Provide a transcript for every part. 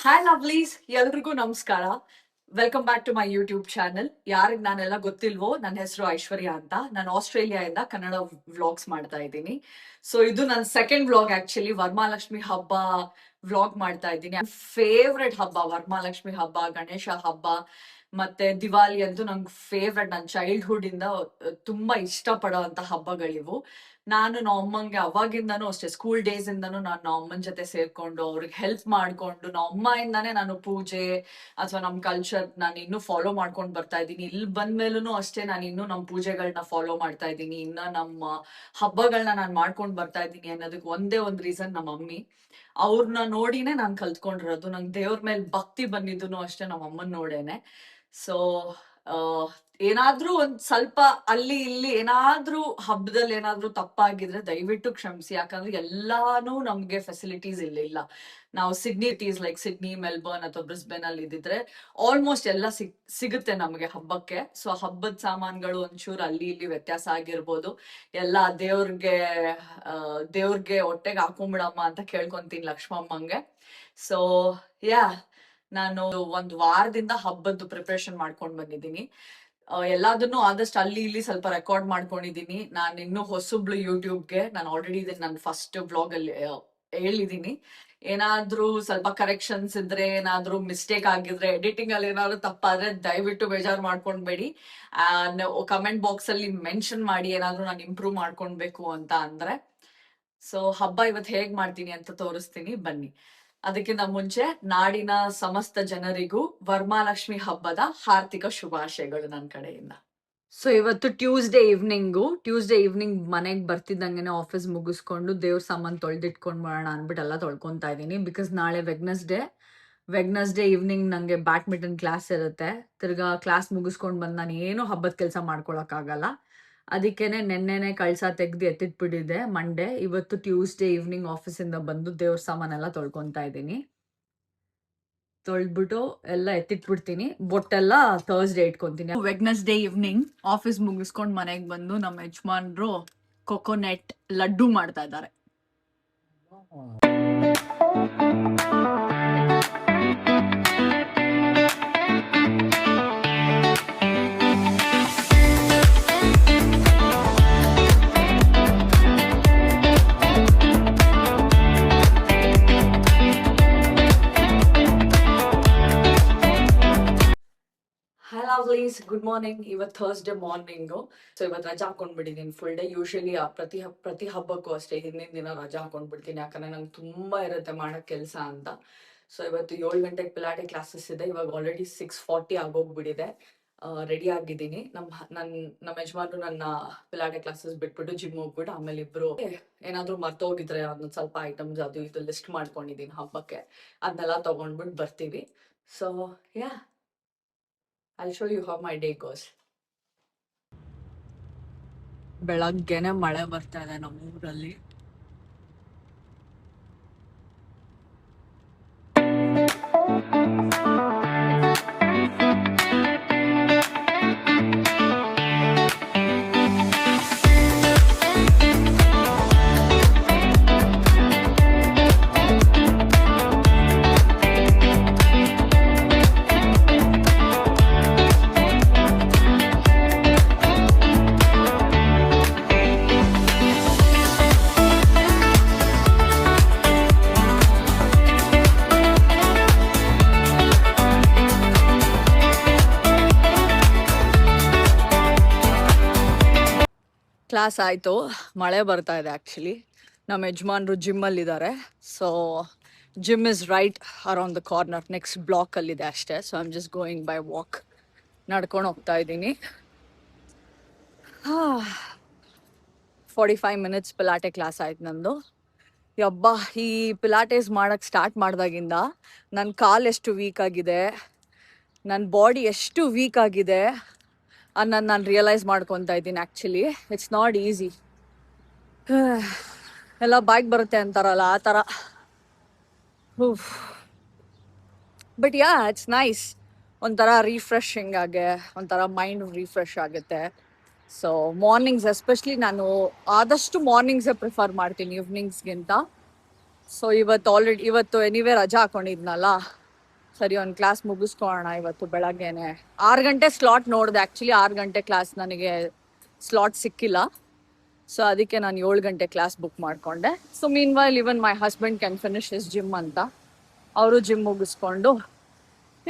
Hi lovelies, ಎಲ್ರಿಗೂ ನಮಸ್ಕಾರ. Welcome back to my YouTube channel. ಯಾರಿಗ್ ನಾನೆಲ್ಲ ಗೊತ್ತಿಲ್ವೋ, ನನ್ನ ಹೆಸರು ಐಶ್ವರ್ಯ ಅಂತ. ನಾನು ಆಸ್ಟ್ರೇಲಿಯಾದಿಂದ ಕನ್ನಡ ವ್ಲಾಗ್ಸ್ ಮಾಡ್ತಾ ಇದ್ದೀನಿ. ಸೊ ಇದು ನನ್ನ ಸೆಕೆಂಡ್ ವ್ಲಾಗ್. ಆಕ್ಚುಲಿ ವರಮಹಾಲಕ್ಷ್ಮಿ ಹಬ್ಬ ವ್ಲಾಗ್ ಮಾಡ್ತಾ ಇದ್ದೀನಿ. ಫೇವ್ರೆಟ್ ಹಬ್ಬ ವರಮಹಾಲಕ್ಷ್ಮಿ ಹಬ್ಬ, ಗಣೇಶ ಹಬ್ಬ ಮತ್ತೆ ದಿವಾಲಿ ಅಂತೂ ನಂಗೆ ಫೇವ್ರೆಟ್. ನನ್ನ ಚೈಲ್ಡ್ಹುಡ್ ಇಂದ ತುಂಬಾ ಇಷ್ಟ ಪಡೋ ಅಂತ ಹಬ್ಬಗಳಿವು. ನಾನು ನಮ್ಮಮ್ಮಂಗೆ ಅವಾಗಿಂದನೂ ಅಷ್ಟೇ, ಸ್ಕೂಲ್ ಡೇಸ್ ಇಂದನೂ ನಾನು ನಮ್ಮಮ್ಮನ ಜೊತೆ ಸೇರ್ಕೊಂಡು ಅವ್ರಿಗೆ ಹೆಲ್ಪ್ ಮಾಡ್ಕೊಂಡು, ನಮ್ಮಮ್ಮಿಂದಾನೇ ನಾನು ಪೂಜೆ ಅಥವಾ ನಮ್ ಕಲ್ಚರ್ ನಾನು ಇನ್ನೂ ಫಾಲೋ ಮಾಡ್ಕೊಂಡು ಬರ್ತಾ ಇದ್ದೀನಿ. ಇಲ್ಲಿ ಬಂದ್ಮೇಲೂ ಅಷ್ಟೇ, ನಾನು ಇನ್ನೂ ನಮ್ಮ ಪೂಜೆಗಳನ್ನ ಫಾಲೋ ಮಾಡ್ತಾ ಇದ್ದೀನಿ, ಇನ್ನ ನಮ್ಮ ಹಬ್ಬಗಳನ್ನ ನಾನು ಮಾಡ್ಕೊಂಡು ಬರ್ತಾ ಇದ್ದೀನಿ ಅನ್ನೋದಕ್ಕೆ ಒಂದೇ ಒಂದು ರೀಸನ್ ನಮ್ಮ ಮಮ್ಮಿ. ಅವ್ರನ್ನ ನೋಡಿನೇ ನಾನು ಕಲ್ತ್ಕೊಂಡಿರೋದು. ನಂಗೆ ದೇವ್ರ ಮೇಲೆ ಭಕ್ತಿ ಬಂದಿದ್ದು ಅಷ್ಟೇ ನಮ್ಮ ಅಮ್ಮನ್ ನೋಡೇನೆ. ಸೊ ಏನಾದ್ರೂ ಒಂದ್ ಸ್ವಲ್ಪ ಅಲ್ಲಿ ಇಲ್ಲಿ ಏನಾದ್ರೂ ಹಬ್ಬದಲ್ಲಿ ಏನಾದ್ರೂ ತಪ್ಪಾಗಿದ್ರೆ ದಯವಿಟ್ಟು ಕ್ಷಮಿಸಿ. ಯಾಕಂದ್ರೆ ಎಲ್ಲಾನು ನಮ್ಗೆ ಫೆಸಿಲಿಟೀಸ್ ಇಲ್ಲ. ನಾವು ಸಿಡ್ನೀಸ್ ಲೈಕ್ ಸಿಡ್ನಿ, ಮೆಲ್ಬರ್ನ್ ಅಥವಾ ಬ್ರಿಸ್ಬೇನ್ ಅಲ್ಲಿ ಇದ್ದಿದ್ರೆ ಆಲ್ಮೋಸ್ಟ್ ಎಲ್ಲ ಸಿಗುತ್ತೆ ನಮಗೆ ಹಬ್ಬಕ್ಕೆ. ಸೊ ಹಬ್ಬದ ಸಾಮಾನುಗಳು ಒಂಚೂರು ಅಲ್ಲಿ ಇಲ್ಲಿ ವ್ಯತ್ಯಾಸ ಆಗಿರ್ಬೋದು. ಎಲ್ಲ ದೇವ್ರಿಗೆ ಹೊಟ್ಟೆಗೆ ಹಾಕೊಂಡ್ಬಿಡಮ್ಮ ಅಂತ ಕೇಳ್ಕೊಂತೀನಿ ಲಕ್ಷ್ಮಮ್ಮಂಗೆ. ಸೊ ಯಾ, ನಾನು ಒಂದು ವಾರದಿಂದ ಹಬ್ಬದ್ದು ಪ್ರಿಪರೇಷನ್ ಮಾಡ್ಕೊಂಡು ಬಂದಿದ್ದೀನಿ. ಎಲ್ಲದನ್ನು ಆದಷ್ಟು ಅಲ್ಲಿ ಇಲ್ಲಿ ಸ್ವಲ್ಪ ರೆಕಾರ್ಡ್ ಮಾಡ್ಕೊಂಡಿದ್ದೀನಿ. ನಾನು ಇನ್ನು ಹೊಸಬ್ಳು ಯೂಟ್ಯೂಬ್ಗೆ. ನಾನು ಆಲ್ರೆಡಿ ಇದನ್ನ ನನ್ನ ಫಸ್ಟ್ ವ್ಲಾಗ್ ಅಲ್ಲಿ ಹೇಳಿದೀನಿ. ಏನಾದ್ರೂ ಸ್ವಲ್ಪ ಕರೆಕ್ಷನ್ಸ್ ಇದ್ರೆ, ಏನಾದ್ರೂ ಮಿಸ್ಟೇಕ್ ಆಗಿದ್ರೆ, ಎಡಿಟಿಂಗ್ ಅಲ್ಲಿ ಏನಾದ್ರು ತಪ್ಪಾದ್ರೆ ದಯವಿಟ್ಟು ಬೇಜಾರು ಮಾಡ್ಕೊಂಡ್ಬೇಡಿ. ಕಮೆಂಟ್ ಬಾಕ್ಸ್ ಅಲ್ಲಿ ಮೆನ್ಷನ್ ಮಾಡಿ ಏನಾದ್ರೂ ನಾನು ಇಂಪ್ರೂವ್ ಮಾಡ್ಕೊಳ್ಬೇಕು ಅಂತ ಅಂದ್ರೆ. ಸೊ ಹಬ್ಬ ಇವತ್ತು ಹೇಗ್ ಮಾಡ್ತೀನಿ ಅಂತ ತೋರಿಸ್ತೀನಿ, ಬನ್ನಿ. ಅದಕ್ಕಿಂತ ಮುಂಚೆ ನಾಡಿನ ಸಮಸ್ತ ಜನರಿಗೂ ವರಮಹಾಲಕ್ಷ್ಮಿ ಹಬ್ಬದ ಹಾರ್ದಿಕ ಶುಭಾಶಯಗಳು ನನ್ನ ಕಡೆಯಿಂದ. ಸೊ ಇವತ್ತು ಟ್ಯೂಸ್ಡೇ ಈವ್ನಿಂಗ್ ಮನೆಗೆ ಬರ್ತಿದ್ದಂಗೆನೆ ಆಫೀಸ್ ಮುಗಿಸ್ಕೊಂಡು ದೇವ್ರ ಸಾಮಾನು ತೊಳೆದಿಟ್ಕೊಂಡ್ ಬರೋಣ ಅಂದ್ಬಿಟ್ಟು ಎಲ್ಲ ತೊಳ್ಕೊಂತಾ ಇದ್ದೀನಿ. ಬಿಕಾಸ್ ನಾಳೆ ವೆಗ್ನಸ್ಡೇ ಈವ್ನಿಂಗ್ ನಂಗೆ ಬ್ಯಾಡ್ಮಿಂಟನ್ ಕ್ಲಾಸ್ ಇರುತ್ತೆ. ತಿರ್ಗಾ ಕ್ಲಾಸ್ ಮುಗಿಸ್ಕೊಂಡು ಬಂದು ನಾನು ಏನು ಹಬ್ಬದ ಕೆಲಸ ಮಾಡ್ಕೊಳಕ್ಕಾಗಲ್ಲ. ಅದಕ್ಕೇನೆ ನೆನ್ನೆನೆ ಕಳ್ಸ ತೆಗ್ದು ಎತ್ತಿಟ್ಬಿಟ್ಟಿದೆ ಮಂಡೇ. ಇವತ್ತು ಟ್ಯೂಸ್ಡೇ ಈವ್ನಿಂಗ್ ಆಫೀಸಿಂದ ಬಂದು ದೇವ್ರ ಸಾಮಾನೆಲ್ಲ ತೊಳ್ಕೊಂತಾ ಇದ್ದೀನಿ. ತೊಳ್ದ್ಬಿಟ್ಟು ಎಲ್ಲ ಎತ್ತಿಟ್ಬಿಡ್ತೀನಿ. ಬೊಟ್ಟೆಲ್ಲ ಥರ್ಸ್ಡೇ ಇಟ್ಕೊಂತೀನಿ. ವೆಗ್ನಸ್ಡೇ ಈವ್ನಿಂಗ್ ಆಫೀಸ್ ಮುಗಿಸ್ಕೊಂಡು ಮನೆಗೆ ಬಂದು ನಮ್ಮ ಯಜಮಾನ್ರು ಕೊಕೊನೆಟ್ ಲಡ್ಡು ಮಾಡ್ತಾ ಇದ್ದಾರೆ. Good morning. ಇವತ್ತು ಥರ್ಸ್ಡೇ ಮಾರ್ನಿಂಗು. ಸೊ ಇವತ್ತು ರಜಾ ಹಾಕೊಂಡ್ಬಿಟ್ಟಿದ್ದೀನಿ ಫುಲ್ ಡೇ. ಯೂಶಲಿ ಪ್ರತಿ ಹಬ್ಬಕ್ಕೂ ಅಷ್ಟೇ ಹಿಂದಿನ ದಿನ ರಜಾ ಹಾಕೊಂಡ್ಬಿಡ್ತೀನಿ, ಯಾಕಂದ್ರೆ ನಂಗೆ ತುಂಬಾ ಇರುತ್ತೆ ಮಾಡಕ್ ಕೆಲಸ ಅಂತ. ಸೊ ಇವತ್ತು 7 ಗಂಟೆಗೆ ಪಿಲಾಟೆ ಕ್ಲಾಸಸ್ ಇದೆ. ಇವಾಗ ಆಲ್ರೆಡಿ 6:40 ಆಗೋಗ್ಬಿಟ್ಟಿದೆ. ರೆಡಿ ಆಗಿದ್ದೀನಿ. ನಮ್ಮ ಯಜಮಾನ್ರು ನನ್ನ ಪಿಲಾಟೆ ಕ್ಲಾಸಸ್ ಬಿಟ್ಬಿಟ್ಟು ಜಿಮ್ ಹೋಗ್ಬಿಟ್ಟು ಆಮೇಲೆ ಇಬ್ರು ಏನಾದ್ರು ಮರ್ತೋಗಿದ್ರೆ ಒಂದೊಂದು ಸ್ವಲ್ಪ ಐಟಮ್ಸ್ ಅದು ಇದು ಲಿಸ್ಟ್ ಮಾಡ್ಕೊಂಡಿದ್ದೀನಿ ಹಬ್ಬಕ್ಕೆ, ಅದನ್ನೆಲ್ಲ ತಗೊಂಡ್ಬಿಟ್ಟು ಬರ್ತೀವಿ. So yeah, I'll show you how my day goes. ಬೆಳಗ್ಗೆನೆ ಮಳೆ ಬರ್ತಾ ಇದೆ ನಮ್ಮೂರಲ್ಲಿ. ಕ್ಲಾಸ್ ಆಯಿತು, ಮಳೆ ಬರ್ತಾ ಇದೆ. ಆ್ಯಕ್ಚುಲಿ ನಮ್ಮ ಯಜಮಾನ್ರು ಜಿಮ್ಮಲ್ಲಿದ್ದಾರೆ. So gym is right around the corner, next ಬ್ಲಾಕಲ್ಲಿದೆ ಅಷ್ಟೇ. So I am just going by walk, ನಡ್ಕೊಂಡು ಹೋಗ್ತಾ ಇದ್ದೀನಿ. 45 ಮಿನಿಟ್ಸ್ ಪಿಲಾಟೆ ಕ್ಲಾಸ್ ಆಯ್ತು ನಂದು. ಯಬ್ಬ, ಈ ಪಿಲಾಟೆಸ್ ಮಾಡೋಕ್ಕೆ ಸ್ಟಾರ್ಟ್ ಮಾಡಿದಾಗಿಂದ ನನ್ನ ಕಾಲು ಎಷ್ಟು ವೀಕ್ ಆಗಿದೆ, ನನ್ನ ಬಾಡಿ ಎಷ್ಟು ವೀಕ್ ಆಗಿದೆ ಅನ್ನೋದು ನಾನು ರಿಯಲೈಸ್ ಮಾಡ್ಕೊತಾ ಇದ್ದೀನಿ. Actually it's not easy. ಎಲ್ಲ ಬೈಕ್ ಬರುತ್ತೆ ಅಂತಾರಲ್ಲ ಆ ಥರ. But yeah, it's nice. ಒಂಥರ ರಿಫ್ರೆಶಿಂಗ್ ಆಗಿ, ಒಂಥರ ಮೈಂಡ್ ರಿಫ್ರೆಶ್ ಆಗುತ್ತೆ. ಸೊ ಮಾರ್ನಿಂಗ್ಸ್ ಎಸ್ಪೆಷಲಿ ನಾನು ಆದಷ್ಟು ಮಾರ್ನಿಂಗ್ಸೇ ಪ್ರಿಫರ್ ಮಾಡ್ತೀನಿ ಈವ್ನಿಂಗ್ಸ್ಗಿಂತ. ಸೊ ಇವತ್ತು ಎನಿವೇ ರಜಾ ಹಾಕೊಂಡಿದ್ನಲ್ಲ, ಸರಿ, ಒಂದು ಕ್ಲಾಸ್ ಮುಗಿಸ್ಕೊಳ್ಳೋಣ ಇವತ್ತು ಬೆಳಗ್ಗೆನೆ. 6 ಗಂಟೆ ಸ್ಲಾಟ್ ನೋಡಿದೆ. ಆ್ಯಕ್ಚುಲಿ 6 ಗಂಟೆ ಕ್ಲಾಸ್ ನನಗೆ ಸ್ಲಾಟ್ ಸಿಕ್ಕಿಲ್ಲ. ಸೊ ಅದಕ್ಕೆ ನಾನು 7 ಗಂಟೆ ಕ್ಲಾಸ್ ಬುಕ್ ಮಾಡಿಕೊಂಡೆ. So mean while even my husband can finish his gym ಅಂತ. ಅವರು ಜಿಮ್ ಮುಗಿಸ್ಕೊಂಡು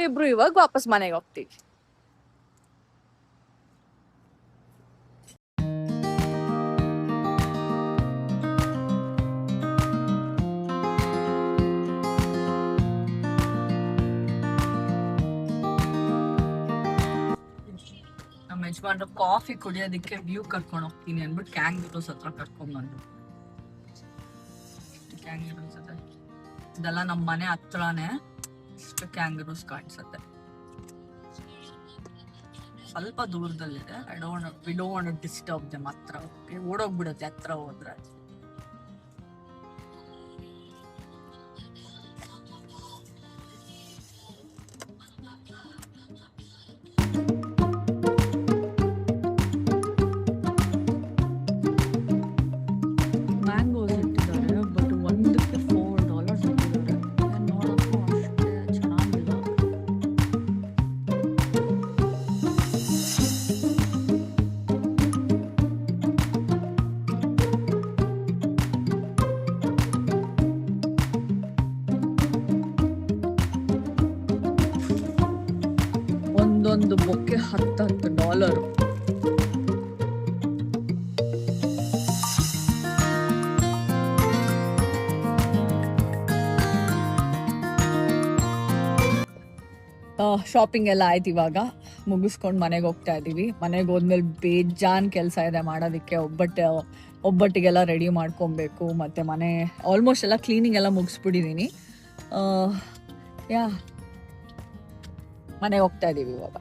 ಇಬ್ರು ಇವಾಗ ವಾಪಸ್ ಮನೆಗೆ ಹೋಗ್ತೀವಿ. ನಮ್ಮ ಯಜಮಾನ್ರು ಕಾಫಿ ಕುಡಿಯೋದಕ್ಕೆ ವ್ಯೂ ಕರ್ಕೊಂಡು ಹೋಗ್ತೀನಿ ಅಂದ್ಬಿಟ್ಟು ಕ್ಯಾಂಗ್ರೂಸ್ ಹತ್ರ ಕರ್ಕೊಂಡ್ ಬಂದ್ರು. ಕ್ಯಾಂಗ್ರೂಸ್ ಇದೆ, ಇದೆಲ್ಲ ನಮ್ಮ ಮನೆ ಹತ್ರನೇ. ಇಷ್ಟು ಕ್ಯಾಂಗ್ರೂಸ್ ಕಾಣಿಸುತ್ತೆ. ಸ್ವಲ್ಪ ದೂರದಲ್ಲಿದೆ. We don't want disturb them. ಹತ್ರ ಓಡೋಗ್ಬಿಡುತ್ತೆ ಹತ್ರ ಹೋದ್ರೆ. ಮ್ಯಾಂಗೋಸ್ ಇಟ್ಟಿದ್ದಾರೆ, ಬಟ್ ಒಂದಕ್ಕೆ $4 ಇಟ್ಟಿದ್ದಾರೆ. ನೋಡೋಕ್ಕೂ ಅಷ್ಟೇ ಚೆನ್ನಾಗಿಲ್ಲ. ಒಂದೊಂದು ಬೊಕ್ಕೆ $10. ಶಾಪಿಂಗ್ ಎಲ್ಲ ಆಯ್ತು. ಇವಾಗ ಮುಗಿಸ್ಕೊಂಡು ಮನೆಗೆ ಹೋಗ್ತಾ ಇದ್ದೀವಿ. ಮನೆಗೆ ಹೋದ್ಮೇಲೆ ಬೇಜಾನ್ ಕೆಲಸ ಇದೆ ಮಾಡೋದಕ್ಕೆ. ಒಬ್ಬಟ್ಟಿಗೆಲ್ಲ ರೆಡಿ ಮಾಡ್ಕೊಬೇಕು. ಮತ್ತು ಮನೆ ಆಲ್ಮೋಸ್ಟ್ ಎಲ್ಲ ಕ್ಲೀನಿಂಗ್ ಎಲ್ಲ ಮುಗಿಸ್ಬಿಟ್ಟಿದ್ದೀನಿ. ಯಾ ಮನೆಗೆ ಹೋಗ್ತಾ ಇದ್ದೀವಿ ಇವಾಗ.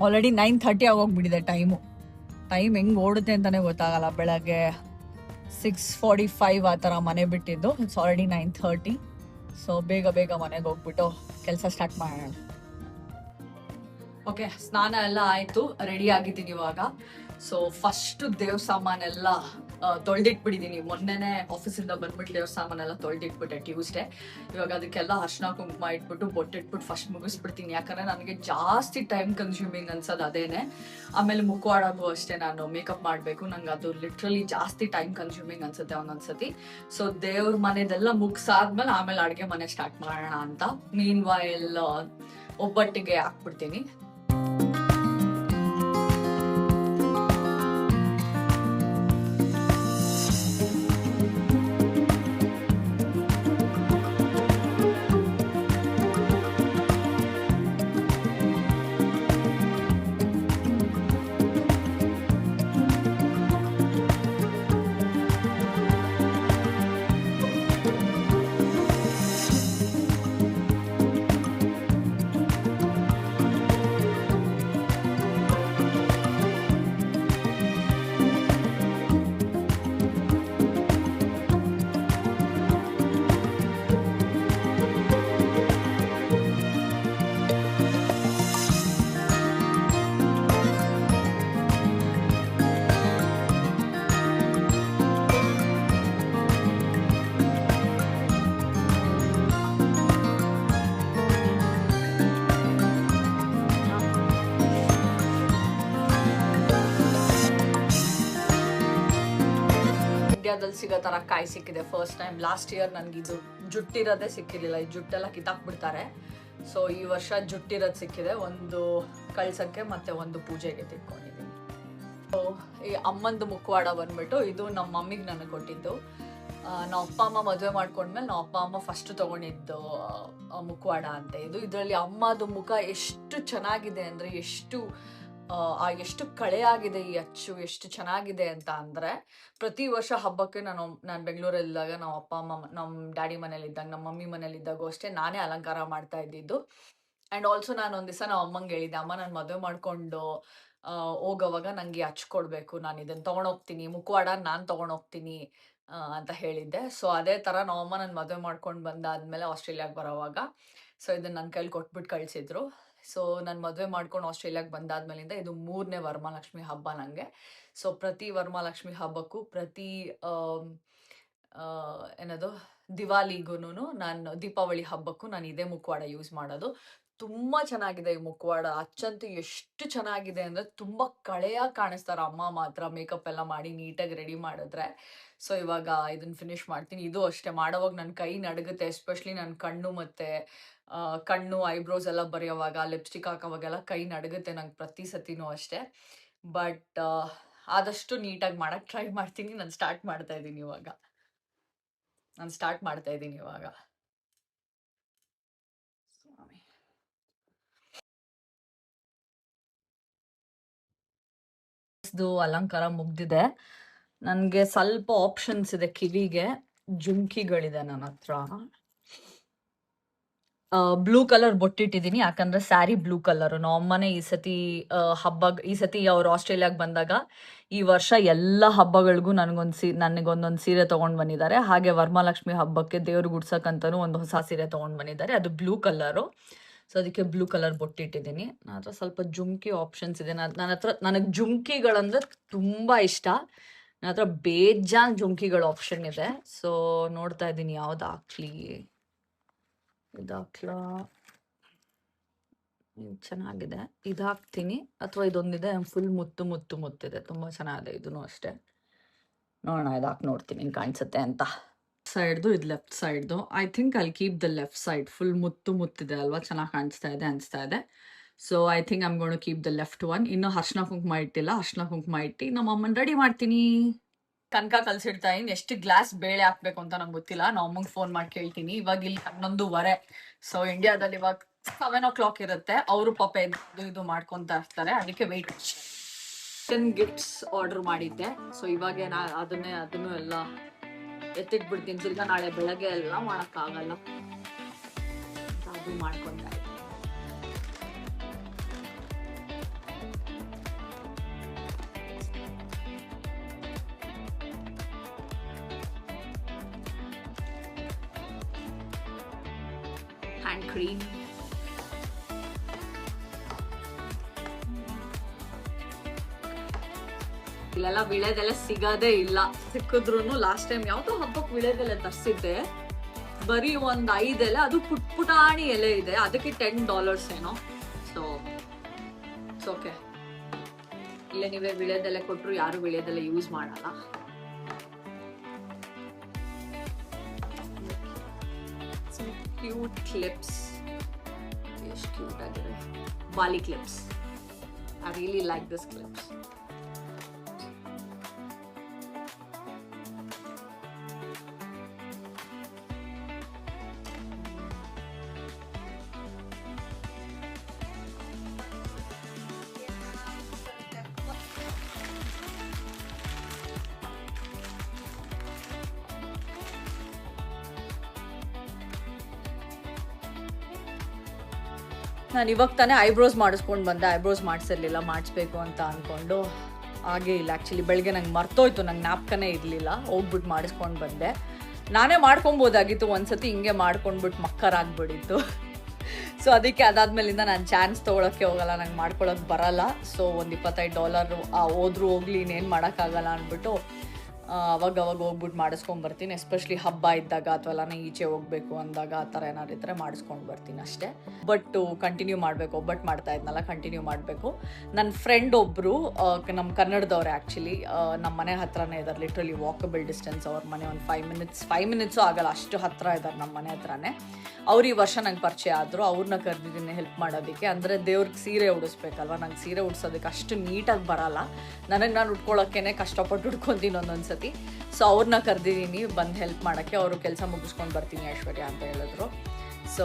ಆಲ್ರೆಡಿ 9:30 ಆಗೋಗ್ಬಿಟ್ಟಿದೆ ಟೈಮ್ ಹೆಂಗೆ ಓಡುತ್ತೆ ಅಂತಲೇ ಗೊತ್ತಾಗಲ್ಲ. ಬೆಳಗ್ಗೆ 6:45 ಆ ಥರ ಮನೆ ಬಿಟ್ಟಿದ್ದು. It's already 9:30. ಸೊ ಬೇಗ ಮನೆಗೆ ಹೋಗ್ಬಿಟ್ಟು ಕೆಲಸ ಸ್ಟಾರ್ಟ್ ಮಾಡೋಣ. ಓಕೆ, ಸ್ನಾನ ಎಲ್ಲ ಆಯಿತು, ರೆಡಿ ಆಗಿದ್ದೀನಿ ಇವಾಗ. ಸೊ ಫಸ್ಟ್ ದೇವ್ರ ಸಾಮಾನೆಲ್ಲ ತೊಳೆದಿಟ್ಬಿಟ್ಟಿದ್ದೀನಿ. ಮೊನ್ನೆನೇ ಆಫೀಸಿಂದ ಬಂದ್ಬಿಟ್ಟು ದೇವ್ರ ಸಾಮಾನೆಲ್ಲ ತೊಳೆದಿಟ್ಬಿಟ್ಟೆ ಟ್ಯೂಸ್ಡೇ. ಇವಾಗ ಅದಕ್ಕೆಲ್ಲ ಅರ್ಶಿನ ಕುಂಕುಮ ಇಟ್ಬಿಟ್ಟು ಬೊಟ್ಟಿಟ್ಬಿಟ್ಟು ಫಸ್ಟ್ ಮುಗಿಸ್ಬಿಡ್ತೀನಿ. ಯಾಕಂದರೆ ನನಗೆ ಜಾಸ್ತಿ ಟೈಮ್ ಕನ್ಸ್ಯೂಮಿಂಗ್ ಅನ್ಸೋದು ಅದೇನೆ. ಆಮೇಲೆ ಮುಖವಾಡಗೂ ಅಷ್ಟೇ ನಾನು ಮೇಕಪ್ ಮಾಡಬೇಕು. ನಂಗೆ ಅದು ಲಿಟ್ರಲಿ ಜಾಸ್ತಿ ಟೈಮ್ ಕನ್ಸ್ಯೂಮಿಂಗ್ ಅನ್ಸುತ್ತೆ ಒಂದೊಂದ್ಸತಿ. ಸೊ ದೇವ್ರ ಮನೆದೆಲ್ಲ ಮುಗಿಸಾದ್ಮೇಲೆ ಆಮೇಲೆ ಅಡುಗೆ ಮನೆ ಸ್ಟಾರ್ಟ್ ಮಾಡೋಣ ಅಂತ. ಮೀನ್ ವೈಲ್ ಒಬ್ಬಟ್ಟಿಗೆ ಹಾಕ್ಬಿಡ್ತೀನಿ. ಇಂಡಿಯಾದಲ್ಲಿ ಸಿಗೋ ಥರ ಕಾಯಿ ಸಿಕ್ಕಿದೆ ಫಸ್ಟ್ ಟೈಮ್. ಲಾಸ್ಟ್ ಇಯರ್ ನನಗಿದು ಜುಟ್ಟಿರೋದೇ ಸಿಕ್ಕಿರಲಿಲ್ಲ. ಈ ಜುಟ್ಟೆಲ್ಲ ಕಿತ್ತಾಕ್ಬಿಡ್ತಾರೆ. ಸೊ ಈ ವರ್ಷ ಜುಟ್ಟಿರೋದು ಸಿಕ್ಕಿದೆ. ಒಂದು ಕಳ್ಸಕ್ಕೆ ಮತ್ತು ಒಂದು ಪೂಜೆಗೆ ತಿಳ್ಕೊಂಡಿದ್ದೀನಿ. ಸೊ ಈ ಅಮ್ಮಂದು ಮುಖವಾಡ ಬಂದ್ಬಿಟ್ಟು ಇದು ನಮ್ಮ ಮಮ್ಮಿಗೆ ನನಗೆ ಕೊಟ್ಟಿದ್ದು. ನಾವು ಅಪ್ಪ ಅಮ್ಮ ಮದುವೆ ಮಾಡ್ಕೊಂಡ್ಮೇಲೆ ನಾವು ಅಪ್ಪ ಅಮ್ಮ ಫಸ್ಟ್ ತೊಗೊಂಡಿದ್ದು ಮುಖವಾಡ ಅಂತ ಇದು. ಇದರಲ್ಲಿ ಅಮ್ಮದು ಮುಖ ಎಷ್ಟು ಚೆನ್ನಾಗಿದೆ ಅಂದರೆ ಎಷ್ಟು ಕಳೆಯಾಗಿದೆ ಈ ಅಚ್ಚು, ಎಷ್ಟು ಚೆನ್ನಾಗಿದೆ ಅಂತ ಅಂದರೆ ಪ್ರತಿ ವರ್ಷ ಹಬ್ಬಕ್ಕೆ ನಾನು ಬೆಂಗಳೂರಲ್ಲಿದ್ದಾಗ ನಾವು ಅಪ್ಪ ಅಮ್ಮ ನಮ್ಮ ಡ್ಯಾಡಿ ಮನೇಲಿದ್ದಾಗ ನಮ್ಮ ಮಮ್ಮಿ ಮನೇಲಿದ್ದಾಗೂ ಅಷ್ಟೇ ನಾನೇ ಅಲಂಕಾರ ಮಾಡ್ತಾ ಇದ್ದಿದ್ದು. ಆ್ಯಂಡ್ ಆಲ್ಸೋ ನಾನು ಒಂದು ದಿವಸ ನಾವು ಅಮ್ಮಂಗೆ ಹೇಳಿದ್ದೆ, ಅಮ್ಮ ನಾನು ಮದುವೆ ಮಾಡಿಕೊಂಡು ಹೋಗೋವಾಗ ನನಗೆ ಅಚ್ಚು ಕೊಡಬೇಕು, ನಾನು ಇದನ್ನು ತೊಗೊಂಡೋಗ್ತೀನಿ, ಮುಖವಾಡ ನಾನು ತೊಗೊಂಡೋಗ್ತೀನಿ ಅಂತ ಹೇಳಿದ್ದೆ. ಸೊ ಅದೇ ಥರ ನಮ್ಮಮ್ಮ ನನ್ನ ಮದುವೆ ಮಾಡ್ಕೊಂಡು ಬಂದಾದ್ಮೇಲೆ ಆಸ್ಟ್ರೇಲಿಯಾಗೆ ಬರೋವಾಗ ಸೊ ಇದನ್ನು ನನ್ನ ಕೈಲಿ ಕೊಟ್ಬಿಟ್ಟು ಕಳಿಸಿದ್ರು. ಸೊ ನಾನು ಮದುವೆ ಮಾಡ್ಕೊಂಡು ಆಸ್ಟ್ರೇಲಿಯಾಗೆ ಬಂದಾದ್ಮೇಲಿಂದ ಇದು 3ನೇ ವರಮಹಾಲಕ್ಷ್ಮಿ ಹಬ್ಬ ನನಗೆ. ಸೊ ಪ್ರತಿ ವರಮಹಾಲಕ್ಷ್ಮಿ ಹಬ್ಬಕ್ಕೂ ಏನದು ದಿವಾಲಿಗೂನು ನಾನು ದೀಪಾವಳಿ ಹಬ್ಬಕ್ಕೂ ನಾನು ಇದೇ ಮುಖವಾಡ ಯೂಸ್ ಮಾಡೋದು. ತುಂಬಾ ಚೆನ್ನಾಗಿದೆ ಈ ಮುಖವಾಡ. ಅಚ್ಚಂತೂ ಎಷ್ಟು ಚೆನ್ನಾಗಿದೆ ಅಂದ್ರೆ ತುಂಬಾ ಕಳೆಯಾಗಿ ಕಾಣಿಸ್ತಾರೆ ಅಮ್ಮ ಮಾತ್ರ ಮೇಕಪ್ ಎಲ್ಲ ಮಾಡಿ ನೀಟಾಗಿ ರೆಡಿ ಮಾಡಿದ್ರೆ. ಸೊ ಇವಾಗ ಇದನ್ನ ಫಿನಿಶ್ ಮಾಡ್ತೀನಿ. ಇದು ಅಷ್ಟೇ ಮಾಡೋವಾಗ ನನ್ನ ಕೈ ನಡುಗುತ್ತೆ, ಎಸ್ಪೆಷಲಿ ನನ್ನ ಕಣ್ಣು ಮತ್ತೆ ಕಣ್ಣು ಐಬ್ರೋಸ್ ಎಲ್ಲ ಬರೆಯೋವಾಗ ಲಿಪ್ಸ್ಟಿಕ್ ಹಾಕೋವಾಗೆಲ್ಲ ಕೈ ನಡುಗುತ್ತೆ ನಂಗೆ ಪ್ರತಿ ಸತಿನೂ ಅಷ್ಟೇ. ಬಟ್ ಆದಷ್ಟು ನೀಟಾಗಿ ಮಾಡಕ್ ಟ್ರೈ ಮಾಡ್ತೀನಿ. ನಾನು ಸ್ಟಾರ್ಟ್ ಮಾಡ್ತಾ ಇದ್ದೀನಿ ಇವಾಗ. ಅಲಂಕಾರ ಮುಗ್ದಿದೆ. ನನ್ಗೆ ಸ್ವಲ್ಪ ಆಪ್ಷನ್ಸ್ ಇದೆ. ಕಿವಿಗೆ ಜುಮ್ಕಿಗಳಿದೆ ನನ್ನ ಹತ್ರ. ಬ್ಲೂ ಕಲರ್ ಬೊಟ್ಟಿಟ್ಟಿದ್ದೀನಿ, ಯಾಕಂದ್ರೆ ಸ್ಯಾರಿ ಬ್ಲೂ ಕಲರ್. ನಮ್ಮನೆ ಈ ಸತಿ ಅವ್ರು ಆಸ್ಟ್ರೇಲಿಯಾಗ ಬಂದಾಗ ಈ ವರ್ಷ ಎಲ್ಲ ಹಬ್ಬಗಳಿಗೂ ನನಗೊಂದೊಂದು ಸೀರೆ ತಗೊಂಡ್ ಬಂದಿದ್ದಾರೆ. ಹಾಗೆ ವರಮಹಾಲಕ್ಷ್ಮಿ ಹಬ್ಬಕ್ಕೆ ದೇವ್ರಿಗೆ ಉಡ್ಸಕ್ಕಂತಾನು ಒಂದು ಹೊಸ ಸೀರೆ ತಗೊಂಡ್ ಬಂದಿದ್ದಾರೆ, ಅದು ಬ್ಲೂ ಕಲರು. ಸೊ ಅದಕ್ಕೆ ಬ್ಲೂ ಕಲರ್ ಬೊಟ್ಟಿಟ್ಟಿದ್ದೀನಿ. ನನ್ನ ಹತ್ರ ಸ್ವಲ್ಪ ಜುಮ್ಕಿ ಆಪ್ಷನ್ಸ್ ಇದೆ. ನನಗೆ ಜುಮ್ಕಿಗಳಂದ್ರೆ ತುಂಬಾ ಇಷ್ಟ. ನನ್ನ ಹತ್ರ ಬೇಜಾನ್ ಜುಮ್ಕಿಗಳ ಆಪ್ಷನ್ ಇದೆ. ಸೊ ನೋಡ್ತಾ ಇದ್ದೀನಿ ಯಾವ್ದು ಹಾಕ್ಲಿ. ಇದಾಕ್ಲಾ, ಚೆನ್ನಾಗಿದೆ, ಇದು ಹಾಕ್ತೀನಿ. ಅಥವಾ ಇದೊಂದಿದೆ ಫುಲ್ ಮುತ್ತಿದೆ, ತುಂಬಾ ಚೆನ್ನಾಗಿದೆ. ಇದನ್ನು ಅಷ್ಟೇ. ನೋಡೋಣ, ಇದಾಕ್ ನೋಡ್ತೀನಿ ಕಾಣಿಸುತ್ತೆ ಅಂತ. ಸೈಡ್ದು ಇದು ಲೆಫ್ಟ್ ಸೈಡ್ದು. I think I keep the left side. Full ಮುತ್ತಿದೆ ಅಲ್ವಾ, ಚೆನ್ನಾಗಿ ಕಾಣಿಸ್ತಾ ಇದೆ ಅನಿಸ್ತಾ ಇದೆ. So I think I'm gonna keep the left one. ಇನ್ನು ಅರ್ಶಿನ ಕುಂಕುಮ ಇಟ್ಟಿಲ್ಲ. ಅರ್ಶಿನ ಕುಂಕುಮ ಇಟ್ಟು ನಮ್ಮ ಅಮ್ಮನ ರೆಡಿ ಮಾಡ್ತೀನಿ. ಕನಕ ಕಲ್ಸಿಡ್ತಾ ಇದ್ದೀನಿ. ಎಷ್ಟು ಗ್ಲಾಸ್ ಬೇಳೆ ಹಾಕ್ಬೇಕು ಅಂತ ನಂಗೆ ಗೊತ್ತಿಲ್ಲ. ನಮ್ಮ ಅಮ್ಮಂಗೆ ಫೋನ್ ಮಾಡಿ ಕೇಳ್ತೀನಿ. ಇವಾಗ ಇಲ್ಲಿ 11:15. ಸೊ ಇಂಡಿಯಾದಲ್ಲಿ ಇವಾಗ 7 o'clock ಇರುತ್ತೆ. ಅವರು ಪಾಪ ಇದು ಮಾಡ್ಕೊಂತ ಇರ್ತಾರೆ, ಅದಕ್ಕೆ ವೆಯ್ಟ್. 10 ಗಿಫ್ಟ್ಸ್ ಆರ್ಡರ್ ಮಾಡಿದ್ದೆ. ಸೊ ಇವಾಗ ಅದನ್ನು ಎಲ್ಲ ಎತ್ತಿಟ್ಬಿಡ್ತೀನಿ. ತಿರ್ಗಾ ನಾಳೆ ಬೆಳಗ್ಗೆ ಎಲ್ಲ ಮಾಡೋಕ್ಕಾಗಲ್ಲ, ಅದು ಮಾಡ್ಕೊಂತ ಇದ್ದೀನಿ. ಹ್ಯಾಂಡ್ ಕ್ರೀಮ್, ಇಲ್ಲೆಲ್ಲ ವಿಳೆದೆಲೆ ಸಿಗೋದೇ ಇಲ್ಲ. ಸಿಕ್ಕಿದ್ರು ಲಾಸ್ಟ್ ಟೈಮ್ ಯಾವ್ದೋ ಹಬ್ಬಕ್ಕೆ ವಿಳೆದೆಲೆ ತರಿಸಿದ್ದೆ, ಬರೀ ಒಂದು 5 ಎಲೆ, ಅದು ಪುಟಾಣಿ ಎಲೆ ಇದೆ, ಅದಕ್ಕೆ $10 ಏನೋ. ಸೊ ಓಕೆ, ಇಲ್ಲ ನೀವೇ ವಿಳೆದೆಲೆ ಕೊಟ್ರು ಯಾರು ವಿಳೆದೆಲೆ ಯೂಸ್ ಮಾಡಲ್ಲ. ಕ್ಯೂಟ್ ಕ್ಲಿಪ್ಸ್, ಎಷ್ಟು ಕ್ಯೂಟ್ ಆಗಿದೆ. ಬಾಲಿ clips. I really like this clips. ನಾನು ಇವಾಗ ತಾನೇ ಐಬ್ರೋಸ್ ಮಾಡಿಸ್ಕೊಂಡು ಬಂದೆ. ಐಬ್ರೋಸ್ ಮಾಡಿಸಿರ್ಲಿಲ್ಲ, ಮಾಡಿಸ್ಬೇಕು ಅಂತ ಅಂದ್ಕೊಂಡು ಹಾಗೆ ಇಲ್ಲ. ಆ್ಯಕ್ಚುಲಿ ಬೆಳಗ್ಗೆ ನಂಗೆ ಮರ್ತೋಯ್ತು, ನಂಗೆ ಜ್ಞಾಪಕನೇ ಇರಲಿಲ್ಲ. ಹೋಗ್ಬಿಟ್ಟು ಮಾಡಿಸ್ಕೊಂಡು ಬಂದೆ. ನಾನೇ ಮಾಡ್ಕೊಬೋದಾಗಿತ್ತು ಒಂದ್ಸತಿ, ಹಿಂಗೆ ಮಾಡ್ಕೊಂಡ್ಬಿಟ್ಟು ಮಕ್ಕರಾಗ್ಬಿಟ್ಟಿತ್ತು. ಸೊ ಅದಕ್ಕೆ ಅದಾದ್ಮೇಲಿಂದ ನಾನು ಚಾನ್ಸ್ ತೊಗೊಳಕ್ಕೆ ಹೋಗಲ್ಲ, ನಂಗೆ ಮಾಡ್ಕೊಳಕ್ಕೆ ಬರಲ್ಲ. ಸೊ ಒಂದು $25 ಹೋದ್ರೂ ಹೋಗ್ಲಿ, ಇನ್ನೇನು ಮಾಡೋಕ್ಕಾಗಲ್ಲ ಅಂದ್ಬಿಟ್ಟು ಅವಾಗ ಹೋಗ್ಬಿಟ್ಟು ಮಾಡಿಸ್ಕೊಂಡು ಬರ್ತೀನಿ. ಎಸ್ಪೆಷಲಿ ಹಬ್ಬ ಇದ್ದಾಗ ಅಥವಾ ನಾನು ಈಚೆ ಹೋಗ್ಬೇಕು ಅಂದಾಗ ಆ ಥರ ಏನಾದ್ರು ಇದ್ದರೆ ಮಾಡಿಸ್ಕೊಂಡು ಬರ್ತೀನಿ ಅಷ್ಟೇ. ಒಬ್ಬಟ್ಟು ಕಂಟಿನ್ಯೂ ಮಾಡಬೇಕು. ಒಬ್ಬಟ್ಟು ಮಾಡ್ತಾ ಇದ್ನಲ್ಲ, ಕಂಟಿನ್ಯೂ ಮಾಡಬೇಕು. ನನ್ನ ಫ್ರೆಂಡ್ ಒಬ್ಬರು ನಮ್ಮ ಕನ್ನಡದವ್ರೆ. ಆ್ಯಕ್ಚುಲಿ ನಮ್ಮ ಮನೆ ಹತ್ರನೇ ಇದ್ದಾರೆ, ಲಿಟ್ರಲಿ ವಾಕಬಲ್ ಡಿಸ್ಟೆನ್ಸ್. ಅವ್ರ ಮನೆ ಒಂದು 5 ಮಿನಿಟ್ಸು ಆಗಲ್ಲ, ಅಷ್ಟು ಹತ್ತಿರ ಇದ್ದಾರೆ ನಮ್ಮ ಮನೆ ಹತ್ರನೇ. ಅವ್ರು ಈ ವರ್ಷ ನಂಗೆ ಪರಿಚಯ ಆದರು. ಅವ್ರನ್ನ ಕರೆದಿದ್ದೀನಿ ಹೆಲ್ಪ್ ಮಾಡೋದಕ್ಕೆ. ಅಂದರೆ ದೇವ್ರಿಗೆ ಸೀರೆ ಉಡಿಸ್ಬೇಕಲ್ವ, ನಂಗೆ ಸೀರೆ ಉಡ್ಸೋದಕ್ಕೆ ಅಷ್ಟು ನೀಟಾಗಿ ಬರಲ್ಲ. ನಾನು ಉಟ್ಕೊಳ್ಳೋಕ್ಕೇ ಕಷ್ಟಪಟ್ಟು ಉಟ್ಕೊತೀನಿ ಒಂದೊಂದು ಸತಿ. ಸೊ ಅವ್ರನ್ನ ಕರೆದಿದ್ದೀನಿ ಬಂದು ಹೆಲ್ಪ್ ಮಾಡೋಕ್ಕೆ. ಅವರು ಕೆಲಸ ಮುಗಿಸ್ಕೊಂಡು ಬರ್ತೀನಿ ಐಶ್ವರ್ಯ ಅಂತ ಹೇಳಿದ್ರು. ಸೊ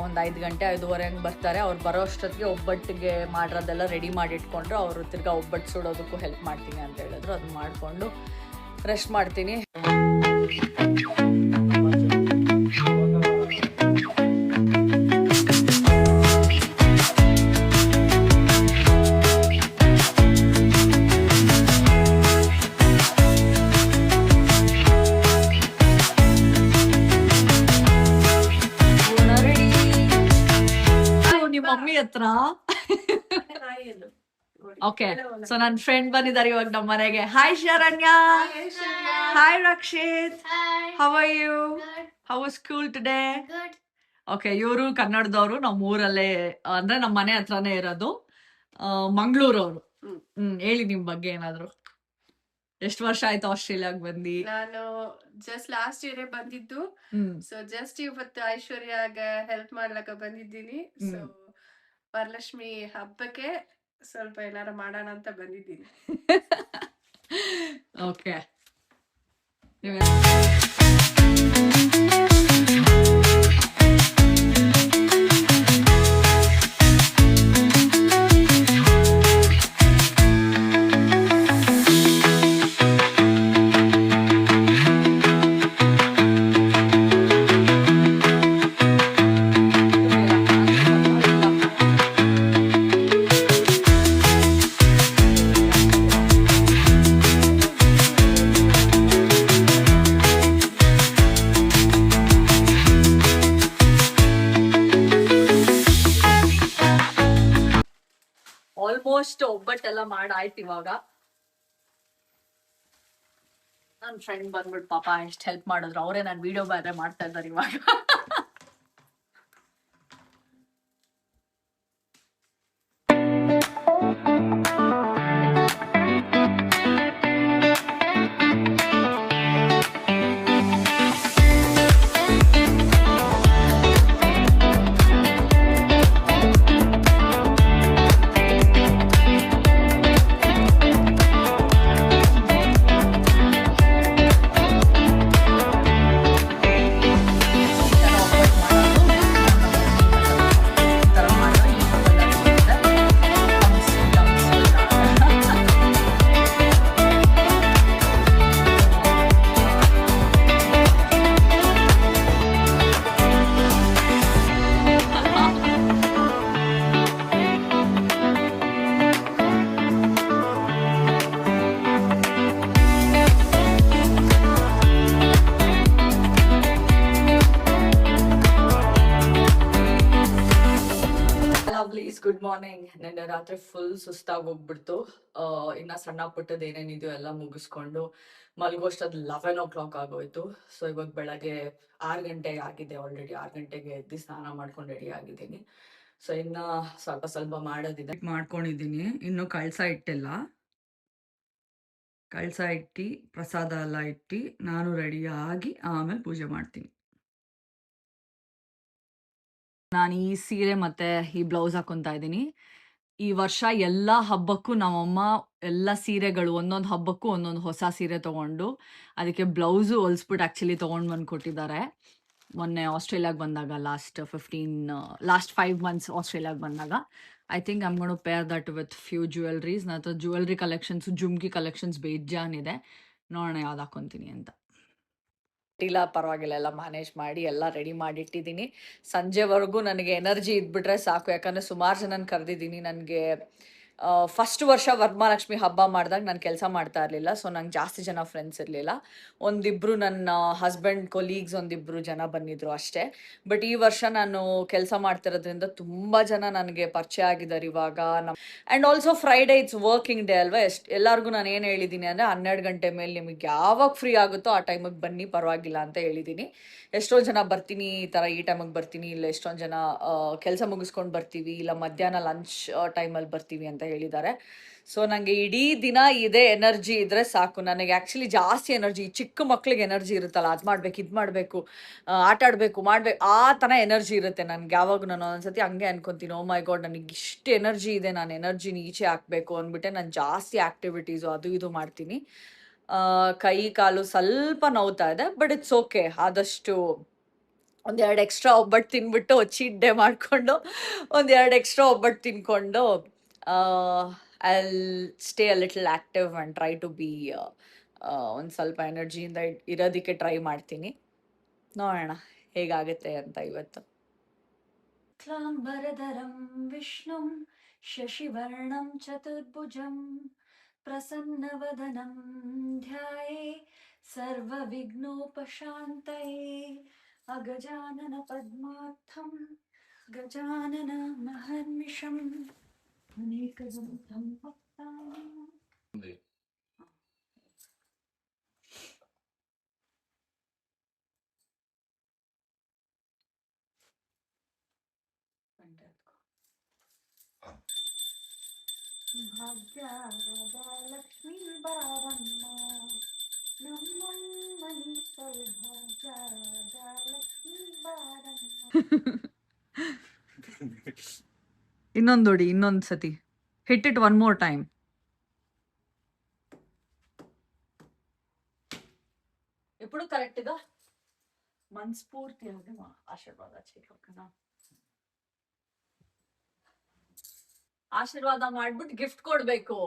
ಒಂದು 5 ಗಂಟೆ 5:15 ಹಂಗೆ ಬರ್ತಾರೆ. ಅವ್ರು ಬರೋ ಅಷ್ಟೊತ್ತಿಗೆ ಒಬ್ಬಟ್ಟಿಗೆ ಮಾಡಿರೋದೆಲ್ಲ ರೆಡಿ ಮಾಡಿ ಇಟ್ಕೊಂಡ್ರು. ಅವರು ತಿರ್ಗಾ ಒಬ್ಬಟ್ಟು ಸುಡೋದಕ್ಕೂ ಹೆಲ್ಪ್ ಮಾಡ್ತೀನಿ ಅಂತ ಹೇಳಿದ್ರು. ಅದು ಮಾಡಿಕೊಂಡು ರೆಸ್ಟ್ ಮಾಡ್ತೀನಿ. ಮಮ್ಮಿ ಹತ್ರ ಓಕೆ. ಸೊ ನನ್ನ ಫ್ರೆಂಡ್ ಬಂದಿದ್ದಾರೆ ಇವಾಗ ನಮ್ಮ ಮನೆಗೆ. Hi Sharanya. Hi Rakshit. How are you? How was school today? Good. Okay, ಇವರು ಕನ್ನಡದವರು, ನಮ್ಮ ಊರಲ್ಲೇ ಅಂದ್ರೆ ನಮ್ಮ ಮನೆ ಹತ್ರನೇ ಇರೋದು, ಮಂಗಳೂರವರು. ಹೇಳಿ ನಿಮ್ ಬಗ್ಗೆ ಏನಾದ್ರು. ಎಷ್ಟು ವರ್ಷ ಆಯ್ತು ಆಸ್ಟ್ರೇಲಿಯಾಗ್ ಬಂದಿ? ನಾನು ಜಸ್ಟ್ ಲಾಸ್ಟ್ ಇಯರ್ ಬಂದಿದ್ದು. ಸೊ ಜಸ್ಟ್ ಇವತ್ತು ಐಶ್ವರ್ಯಾಗ ಹೆಲ್ಪ್ ಮಾಡ್ಲಕ್ಕ ಬಂದಿದ್ದೀನಿ. ಸೊ ವರಲಕ್ಷ್ಮಿ ಹಬ್ಬಕ್ಕೆ ಸ್ವಲ್ಪ ಏನಾರ ಮಾಡೋಣ ಅಂತ ಬಂದಿದ್ದೀನಿ. ಓಕೆ. ಆಲ್ಮೋಸ್ಟ್ ಒಬ್ಬಟ್ಟೆಲ್ಲ ಮಾಡಾಯ್ತು. ಇವಾಗ ನನ್ನ ಫ್ರೆಂಡ್ ಬಂದ್ಬಿಟ್ಟು ಪಾಪ ಎಷ್ಟು ಹೆಲ್ಪ್ ಮಾಡಿದ್ರು. ಅವರೇ ನಾನು ವಿಡಿಯೋ ಬೇರೆ ಮಾಡ್ತಾ ಇದ್ದಾರೆ ಇವಾಗ. Good morning. ನಿನ್ನೆ ರಾತ್ರಿ ಫುಲ್ ಸುಸ್ತಾಗಿ ಹೋಗ್ಬಿಡ್ತು. ಇನ್ನ ಸಣ್ಣ ಪುಟ್ಟದ ಏನೇನಿದೆಯೋ ಎಲ್ಲ ಮುಗಿಸ್ಕೊಂಡು ಮಲ್ಗೋಷ್ಟದ್ 11 o'clock ಆಗೋಯ್ತು. ಸೊ ಇವಾಗ ಬೆಳಗ್ಗೆ 6 ಗಂಟೆಗೆ ಆಗಿದೆ. ಆಲ್ರೆಡಿ 6 ಗಂಟೆಗೆ ಎದ್ದು ಸ್ನಾನ ಮಾಡ್ಕೊಂಡು ರೆಡಿ ಆಗಿದ್ದೀನಿ. ಸೊ ಇನ್ನ ಸ್ವಲ್ಪ ಸ್ವಲ್ಪ ಮಾಡೋದಿದೆ, ಮಾಡ್ಕೊಂಡಿದ್ದೀನಿ. ಇನ್ನು ಕಳ್ಸ ಇಟ್ಟಿಲ್ಲ. ಕಳ್ಸ ಇಟ್ಟು ಪ್ರಸಾದ ಎಲ್ಲ ಇಟ್ಟು ನಾನು ರೆಡಿ ಆಗಿ ಆಮೇಲೆ ಪೂಜೆ ಮಾಡ್ತೀನಿ. ನಾನು ಈ ಸೀರೆ ಮತ್ತೆ ಈ ಬ್ಲೌಸ್ ಹಾಕೊಂತಾ ಇದ್ದೀನಿ. ಈ ವರ್ಷ ಎಲ್ಲ ಹಬ್ಬಕ್ಕೂ ನಮ್ಮಮ್ಮ ಎಲ್ಲ ಸೀರೆಗಳು ಒಂದೊಂದು ಹಬ್ಬಕ್ಕೂ ಒಂದೊಂದು ಹೊಸ ಸೀರೆ ತಗೊಂಡು ಅದಕ್ಕೆ ಬ್ಲೌಸು ಹೊಲ್ಸ್ಬಿಟ್ಟು ಆ್ಯಕ್ಚುಲಿ ತೊಗೊಂಡು ಬಂದು ಕೊಟ್ಟಿದ್ದಾರೆ. ಮೊನ್ನೆ ಆಸ್ಟ್ರೇಲಿಯಾಗೆ ಬಂದಾಗ ಲಾಸ್ಟ್ 5 months ಆಸ್ಟ್ರೇಲಿಯಾಗೆ ಬಂದಾಗ I think I'm gonna pair that with few jewelleries. ನನ್ನ ಹತ್ರ ಜ್ಯುವೆಲ್ರಿ ಕಲೆಕ್ಷನ್ಸು, ಜುಮ್ಕಿ ಕಲೆಕ್ಷನ್ಸ್ ಬೇಜಾನಿದೆ. ನೋಡೋಣ ಯಾವ್ದು ಹಾಕೊತೀನಿ ಅಂತ. ಇಲ್ಲ ಪರವಾಗಿಲ್ಲ, ಎಲ್ಲ ಮ್ಯಾನೇಜ್ ಮಾಡಿ ಎಲ್ಲ ರೆಡಿ ಮಾಡಿಟ್ಟಿದ್ದೀನಿ. ಸಂಜೆವರೆಗೂ ನನಗೆ ಎನರ್ಜಿ ಇದ್ಬಿಟ್ರೆ ಸಾಕು. ಯಾಕಂದರೆ ಸುಮಾರು ಜನನ ಕರೆದಿದ್ದೀನಿ. ನನಗೆ ಫಸ್ಟ್ ವರ್ಷ ವರಮಹಾಲಕ್ಷ್ಮಿ ಹಬ್ಬ ಮಾಡಿದಾಗ ನಾನು ಕೆಲಸ ಮಾಡ್ತಾ ಇರಲಿಲ್ಲ. ಸೊ ನಂಗೆ ಜಾಸ್ತಿ ಜನ ಫ್ರೆಂಡ್ಸ್ ಇರಲಿಲ್ಲ. ಒಂದಿಬ್ಬರು ನನ್ನ ಹಸ್ಬೆಂಡ್ ಕೊಲೀಗ್ಸ್ ಒಂದಿಬ್ಬರು ಜನ ಬಂದಿದ್ರು ಅಷ್ಟೇ. ಬಟ್ ಈ ವರ್ಷ ನಾನು ಕೆಲಸ ಮಾಡ್ತಿರೋದ್ರಿಂದ ತುಂಬ ಜನ ನನಗೆ ಪರಿಚಯ ಆಗಿದ್ದಾರೆ ಇವಾಗ. And also Friday it's working day ಅಲ್ವಾ. ಎಲ್ಲರಿಗೂ ನಾನು ಏನು ಹೇಳಿದ್ದೀನಿ ಅಂದರೆ 12 ಗಂಟೆ ಮೇಲೆ ನಿಮಗೆ ಯಾವಾಗ ಫ್ರೀ ಆಗುತ್ತೋ ಆ ಟೈಮಿಗೆ ಬನ್ನಿ, ಪರವಾಗಿಲ್ಲ ಅಂತ ಹೇಳಿದ್ದೀನಿ. ಎಷ್ಟೊಂದು ಜನ ಬರ್ತೀನಿ ಈ ಥರ ಈ ಟೈಮಿಗೆ ಬರ್ತೀನಿ, ಇಲ್ಲ ಎಷ್ಟೊಂದು ಜನ ಕೆಲಸ ಮುಗಿಸ್ಕೊಂಡು ಬರ್ತೀವಿ, ಇಲ್ಲ ಮಧ್ಯಾಹ್ನ ಲಂಚ್ ಟೈಮಲ್ಲಿ ಬರ್ತೀವಿ ಅಂತ ಹೇಳಿದ್ದಾರೆ. ಸೊ ನನಗೆ ಇಡೀ ದಿನ ಇದೇ ಎನರ್ಜಿ ಇದ್ದರೆ ಸಾಕು. ನನಗೆ ಆ್ಯಕ್ಚುಲಿ ಜಾಸ್ತಿ ಎನರ್ಜಿ, ಚಿಕ್ಕ ಮಕ್ಳಿಗೆ ಎನರ್ಜಿ ಇರುತ್ತಲ್ಲ, ಅದು ಮಾಡಬೇಕು ಇದು ಮಾಡಬೇಕು, ಆಟ ಆಡಬೇಕು ಮಾಡಬೇಕು, ಆ ಥರ ಎನರ್ಜಿ ಇರುತ್ತೆ ನನಗೆ. ಯಾವಾಗ ನಾನು ಒಂದ್ಸತಿ ಹಂಗೆ ಅನ್ಕೊತೀನಿ, ಓ ಮೈ ಗಾಡ್ ನನಗೆ ಇಷ್ಟು ಎನರ್ಜಿ ಇದೆ, ನಾನು ಎನರ್ಜಿನ ಈಚೆ ಹಾಕಬೇಕು ಅಂದ್ಬಿಟ್ಟೆ ನಾನು ಜಾಸ್ತಿ ಆ್ಯಕ್ಟಿವಿಟೀಸು ಅದು ಇದು ಮಾಡ್ತೀನಿ. ಕೈ ಕಾಲು ಸ್ವಲ್ಪ ನೋವ್ತಾ ಇದೆ, ಬಟ್ ಇಟ್ಸ್ ಓಕೆ. ಆದಷ್ಟು 1-2 ಎಕ್ಸ್ಟ್ರಾ ಒಬ್ಬಟ್ಟು ತಿನ್ಬಿಟ್ಟು ಚೀಟ್ ಡೇ ಮಾಡಿಕೊಂಡು 1-2 ಎಕ್ಸ್ಟ್ರಾ ಒಬ್ಬಟ್ಟು ತಿನ್ಕೊಂಡು I'll stay a little active and try to be ಒಂದು ಸ್ವಲ್ಪ ಎನರ್ಜಿಯಿಂದ ಇರೋದಕ್ಕೆ ಟ್ರೈ ಮಾಡ್ತೀನಿ. ನೋಡೋಣ ಹೇಗಾಗುತ್ತೆ ಅಂತ ಇವತ್ತು. ಕ್ಲಾಂಬರಧರಂ ವಿಷ್ಣುಂ ಶಶಿವರ್ಣಂ ಚತುರ್ಭುಜಂ ಪ್ರಸನ್ನವದನಂ ಧ್ಯಾಯೇ ಸರ್ವವಿಘ್ನೋಪಶಾಂತಯೇ ಅಗಜಾನನ ಪದ್ಮಾರ್ಥಂ ಗಜಾನನ ಮಹರ್ನಿಶಂ ಅನೇಕದಂತಂ ಭಕ್ತಾನಾಂ ಭಾಗ್ಯದ ಲಕ್ಷ್ಮೀ ಬಾರಮ್ಮ ನಮ್ಮಮ್ಮನಿ ಸೌಭಾಗ್ಯದ ಲಕ್ಷ್ಮೀ ಬಾರಮ್ಮ. ಇನ್ನೊಂದೋಡಿ ಇನ್ನೊಂದ್ ಸತಿ hit it one more time. ఇప్పుడు కరెక్ట్ గా మనస్ఫూర్తిಯಾಗಿ ಆಶೀರ್ವಾದ చేయಕನ ಆಶೀರ್ವಾದ ಮಾಡ್ಬಿಟ್ಟು ಗಿಫ್ಟ್ ಕೊಡ್ಬೇಕು.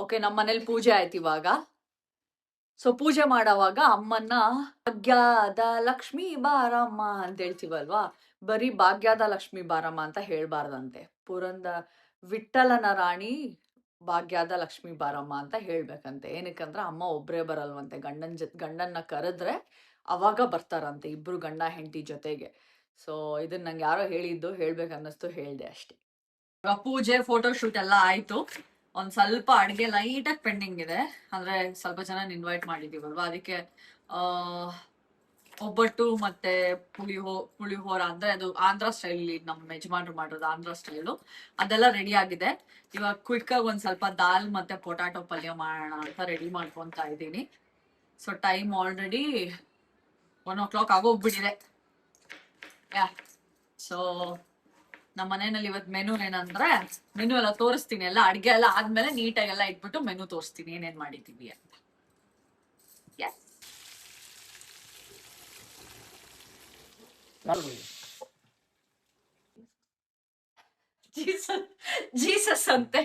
ಓಕೆ, ನಮ್ಮ ಮನೇಲಿ ಪೂಜೆ ಆಯ್ತು ಇವಾಗ. ಸೊ ಪೂಜೆ ಮಾಡೋವಾಗ ಅಮ್ಮನ್ನ ಭಾಗ್ಯದ ಲಕ್ಷ್ಮೀ ಬಾರಮ್ಮ ಅಂತ ಹೇಳ್ತೀವಲ್ವಾ, ಬರೀ ಭಾಗ್ಯದ ಲಕ್ಷ್ಮೀ ಬಾರಮ್ಮ ಅಂತ ಹೇಳ್ಬಾರ್ದಂತೆ. ವಿಠ್ಠಲನ ರಾಣಿ ಭಾಗ್ಯದ ಲಕ್ಷ್ಮೀ ಬಾರಮ್ಮ ಅಂತ ಹೇಳ್ಬೇಕಂತೆ. ಏನಕ್ಕಂದ್ರೆ ಅಮ್ಮ ಒಬ್ರೇ ಬರಲ್ವಂತೆ, ಗಂಡನ್ನ ಕರೆದ್ರೆ ಅವಾಗ ಬರ್ತಾರಂತೆ ಇಬ್ರು ಗಂಡ ಹೆಂಡತಿ ಜೊತೆಗೆ. ಸೊ ಇದನ್ನ ನಂಗೆ ಯಾರೋ ಹೇಳಿದ್ದು, ಹೇಳ್ಬೇಕನ್ನಿಸ್ತು, ಹೇಳ್ದೆ ಅಷ್ಟೇ. ಪೂಜೆ ಫೋಟೋ ಶೂಟ್ ಎಲ್ಲ ಆಯ್ತು. ಒಂದ್ ಸ್ವಲ್ಪ ಅಡ್ಗೆ ಲೈಟಾಗಿ ಪೆಂಡಿಂಗ್ ಇದೆ. ಅಂದ್ರೆ ಸ್ವಲ್ಪ ಜನ ಇನ್ವೈಟ್ ಮಾಡಿದೀವಲ್ವಾ, ಅದಕ್ಕೆ ಒಬ್ಬಟ್ಟು ಮತ್ತೆ ಪುಳಿಹೋರ ಅಂದ್ರೆ ಅದು ಆಂಧ್ರ ಸ್ಟೈಲ್, ನಮ್ಮ ಯಜಮಾನ್ರು ಮಾಡೋದು ಆಂಧ್ರ ಸ್ಟೈಲು, ಅದೆಲ್ಲ ರೆಡಿ ಆಗಿದೆ. ಇವಾಗ ಕ್ವಿಕ್ ಆಗಿ ಒಂದ್ ಸ್ವಲ್ಪ ದಾಲ್ ಮತ್ತೆ ಪೊಟ್ಯಾಟೊ ಪಲ್ಯ ಮಾಡೋಣ ಅಂತ ರೆಡಿ ಮಾಡ್ಕೊಂತ ಇದ್ದೀನಿ. ಸೊ ಟೈಮ್ ಆಲ್ರೆಡಿ 1 o'clock ಆಗೋಗ್ಬಿಟ್ಟಿದೆ. ಸೊ ನಮ್ಮ ಮನೆಯಲ್ಲಿ ಇವತ್ತು ಮೆನು ಏನಂದ್ರೆ, ಮೆನು ಎಲ್ಲ ತೋರಿಸ್ತೀನಿ. ಎಲ್ಲ ಅಡ್ಗೆ ಎಲ್ಲ ಆದ್ಮೇಲೆ ನೀಟಾಗೆಲ್ಲ ಇಟ್ಬಿಟ್ಟು ಮೆನು ತೋರಿಸ್ತೀನಿ ಏನೇನ್ ಮಾಡಿದೀವಿ ಅಂತ. ಜೀಸಸ್ ಅಂತೆ.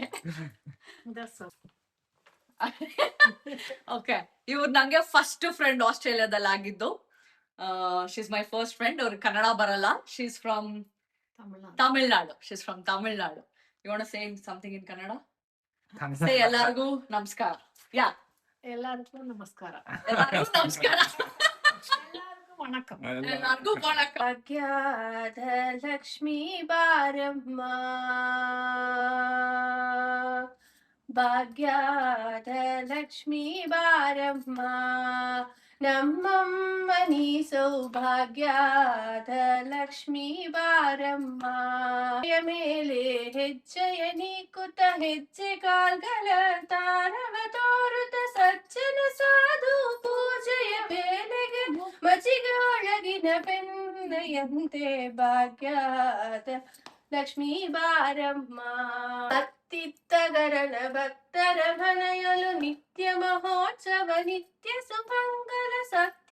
ಓಕೆ, ಇವ್ರು ನಂಗೆ ಫಸ್ಟ್ ಫ್ರೆಂಡ್ ಆಸ್ಟ್ರೇಲಿಯಾದಲ್ಲಿ ಆಗಿದ್ದು. She's my first friend. ಅವ್ರಿಗೆ ಕನ್ನಡ ಬರಲ್ಲ. She's from Tamil Nadu. She's from Tamil Nadu. You want to say something in Kannada? Say ಎಲ್ಲರಿಗೂ ನಮಸ್ಕಾರ. ಯಾ, ಎಲ್ಲರಿಗೂ ನಮಸ್ಕಾರ. ಎಲ್ಲರಿಗೂ ನಮಸ್ಕಾರ. ಎಲ್ಲರಿಗೂ ವಣಕಂ. ಎಲ್ಲರಿಗೂ ವಣಕಂ. ಭಾಗ್ಯದ ಲಕ್ಷ್ಮೀ ಬಾರಮ್ಮ, ಭಾಗ್ಯದ ಲಕ್ಷ್ಮೀ ಬಾರಮ್ಮ, ನಮ್ಮಮ್ಮನಿ ಸೌಭಾಗ್ಯದ ಲಕ್ಷ್ಮೀ ಬಾರಮ್ಮ. ಮೇಲೆ ಹೆಜ್ಜೆಯ ನೀಕುತ ಹೆಜ್ಜೆ ಕಾಲ್ಗಳ ತಾರವ ತೋರುತ ಸಜ್ಜನ ಸಾಧು ಪೂಜೆಯ ಬೇಲೆಗೆ ಮಜಿಗೆ ಒಳಗಿನ ಬೆನ್ನೆಯಂತೆ ಭಾಗ್ಯದ ಲಕ್ಷ್ಮೀ ಬಾರಮ್ಮ. ಭಕ್ತಿತ್ತಗರನ ಭಕ್ತರ ಮನೆಯಲು ನಿತ್ಯ ಮಹೋತ್ಸವ ನಿತ್ಯ ಸುಮಂಗಲ ಸತ್ಯದ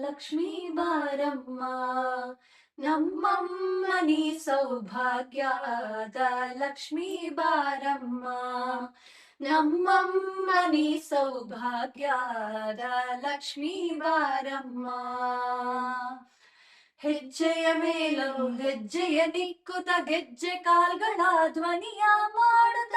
ಲಕ್ಷ್ಮೀ ಬಾರಮ್ಮ, ನಮ್ಮಮ್ಮನಿ ಸೌಭಾಗ್ಯದ ಲಕ್ಷ್ಮೀ ಬಾರಮ್ಮ, ನಮ್ಮಮ್ಮನಿ ಸೌಭಾಗ್ಯದ ಲಕ್ಷ್ಮೀ ಬಾರಮ್ಮ. ಹೆಜ್ಜೆಯ ಮೇಲನು ಹೆಜ್ಜೆಯ ದಿಕ್ಕುತ ಗೆಜ್ಜೆ ಕಾಲ್ಗಳ ಧ್ವನಿಯ ಮಾಡುತ್ತ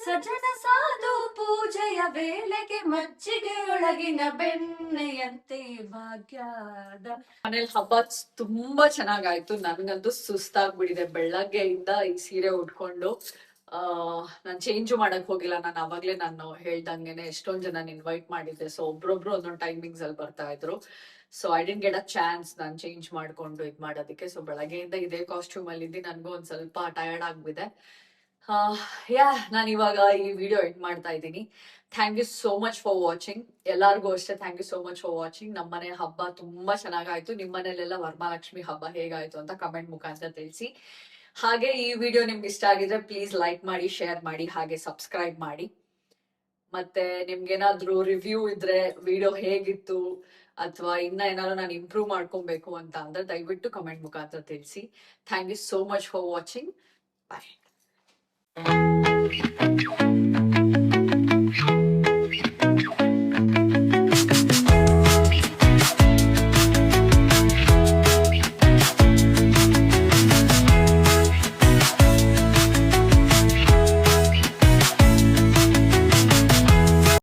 ಸಜನ ಸಾಧು ಪೂಜೆಯ ವೇಳೆಗೆ ಮಜ್ಜಿಗೆ ಒಳಗಿನ ಬೆಣ್ಣೆಯಂತೆ ಭಾಗ್ಯದ. ಮನೇಲಿ ಹಬ್ಬ ತುಂಬಾ ಚೆನ್ನಾಗಾಯ್ತು. ನನ್ಗಂತೂ ಸುಸ್ತಾಗ್ಬಿಟ್ಟಿದೆ. ಬೆಳಗ್ಗೆಯಿಂದ ಈ ಸೀರೆ ಉಟ್ಕೊಂಡು ನಾನ್ ಚೇಂಜ್ ಮಾಡಕ್ ಹೋಗಿಲ್ಲ. ನಾನು ಅವಾಗ್ಲೇ ನಾನು ಹೇಳ್ದಂಗೆನೆ ಎಷ್ಟೊಂದ್ ಜನ ಇನ್ವೈಟ್ ಮಾಡಿದ್ದೆ. ಸೊ ಒಬ್ರೊಬ್ರು ಒಂದೊಂದು ಟೈಮಿಂಗ್ಸ್ ಅಲ್ಲಿ ಬರ್ತಾ ಇದ್ರು. So I didn't get a chance ನಾನು ಚೇಂಜ್ ಮಾಡ್ಕೊಂಡು ಇದ್ ಮಾಡೋದಕ್ಕೆ. ಸೊ ಬೆಳಗ್ಗೆಯಿಂದ ಇದೇ ಕಾಸ್ಟ್ಯೂಮ್ ಅಲ್ಲಿ ಇದ್ದು ನನ್ಗೂ ಒಂದ್ ಸ್ವಲ್ಪ ಟಯರ್ಡ್ ಆಗ್ಬಿದೆ. ಯಾ ನಾನು ಇವಾಗ ಈ ವಿಡಿಯೋ ಎಂಡ್ ಮಾಡ್ತಾ ಇದ್ದೀನಿ. Thank you so much for watching. ಎಲ್ಲರಿಗೂ ಅಷ್ಟೇ thank you so much for watching. ನಮ್ಮನೆ ಹಬ್ಬ ತುಂಬಾ ಚೆನ್ನಾಗಾಯ್ತು. ನಿಮ್ಮ ಮನೇಲೆಲ್ಲ ವರಮಹಾಲಕ್ಷ್ಮಿ ಹಬ್ಬ ಹೇಗಾಯ್ತು ಅಂತ ಕಮೆಂಟ್ ಮುಖಾಂತರ ತಿಳಿಸಿ. ಹಾಗೆ ಈ ವಿಡಿಯೋ ನಿಮ್ಗೆ ಇಷ್ಟ ಆಗಿದ್ರೆ ಪ್ಲೀಸ್ ಲೈಕ್ ಮಾಡಿ, ಶೇರ್ ಮಾಡಿ, ಹಾಗೆ ಸಬ್ಸ್ಕ್ರೈಬ್ ಮಾಡಿ. ಮತ್ತೆ ನಿಮ್ಗೇನಾದ್ರೂ ರಿವ್ಯೂ ಇದ್ರೆ ವಿಡಿಯೋ ಹೇಗಿತ್ತು ಅಥವಾ ಇನ್ನ ಏನಾದ್ರು ನಾನು ಇಂಪ್ರೂವ್ ಮಾಡ್ಕೊಬೇಕು ಅಂತ ಅಂದ್ರೆ ದಯವಿಟ್ಟು ಕಮೆಂಟ್ ಮುಖಾಂತರ ತಿಳಿಸಿ. Thank you so much for watching. Bye.